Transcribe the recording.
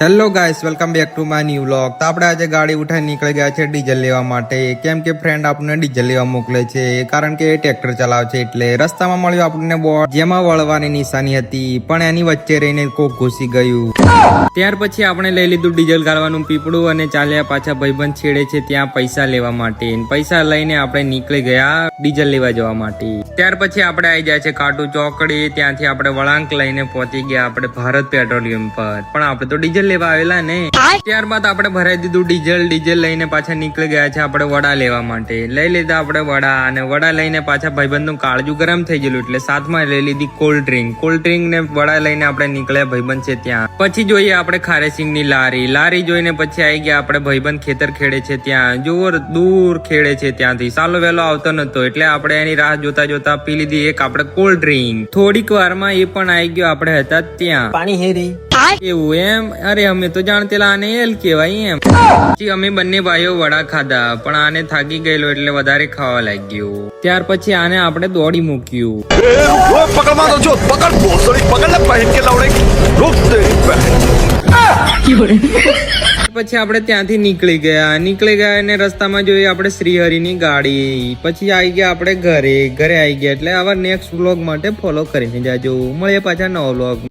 Hello guys, welcome back to my new vlog. તો આપણે આજે ગાડી ઉઠાઈ નીકળી ગયા છે ડીઝલ લેવા માટે, કેમ કે ફ્રેન્ડ આપણને ડીઝલ લેવા મોકલે છે, કારણ કે એ ટ્રેક્ટર ચલાવે છે। એટલે રસ્તામાં મળ્યું આપણને બોર્ડ, જેમાં વળવાની નિશાની હતી, પણ એની વચ્ચે રહીને કોક ઘૂસી ગયું। ત્યાર પછી આપણે લઈ લીધું ડીઝલ ગાળવાનું પીપળું અને ચાલ્યા પાછા ભાઈબંધ છેડે છે ત્યાં પૈસા લેવા માટે। પૈસા લઈને આપણે નીકળી ગયા ડીઝલ લેવા જવા માટે। ત્યાર પછી આપણે આવી જાય છે કાટુ ચોકડી, ત્યાંથી આપણે વળાંક લઈને પહોંચી ગયા આપણે ભારત પેટ્રોલિયમ પર, પણ આપણે તો ડીઝલ લેવા આવેલા ને। ત્યારબાદ આપણે ભરાઈ દીધું ડીઝલ લઈને પાછા નીકળી ગયા છે આપણે વડા લેવા માટે। લઈ લીધા આપણે વડા, અને વડા લઈને પાછા ભાઈબંધનું કાળજું ગરમ થઈ ગયેલું એટલે સાથમાં લઈ લીધી કોલ્ડ ડ્રિંક ને વડા લઈને આપણે નીકળ્યા ભાઈબંધ છે ત્યાં। પછી જોઈએ આપણે ખારેસિંગની લારી જોઈને પછી આવી ગયા આપણે ભાઈબંધ ખેતર ખેડે છે ત્યાં, જોર દૂર ખેડે છે ત્યાંથી, સાલો વહેલો આવતો નતો એટલે આપણે એની રાહ જોતા પી લીધી એક આપણે કોલ્ડ ડ્રિંક। થોડીક વારમાં એ પણ આવી ગયો આપણે હતા ત્યાં। પાણી હેરી એવું એમ? અરે અમે તો જાણતેલા આને એલ કેવાય એમ। પછી અમે બંને ભાઈઓ વડા ખાધા, પણ આને થાકી ગયેલો એટલે વધારે ખાવા લાગ્યો। ત્યાર પછી આને આપણે દોડી મૂક્યું। પછી આપણે ત્યાંથી નીકળી ગયા અને રસ્તામાં જોઈએ આપણે શ્રીહરિની ગાડી। પછી આવી ગયા આપણે ઘરે આવી ગયા। એટલે આવા નેક્સ્ટ વ્લોગ માટે ફોલો કરીને જાજો। મળીએ પાછા નવો વ્લોગ।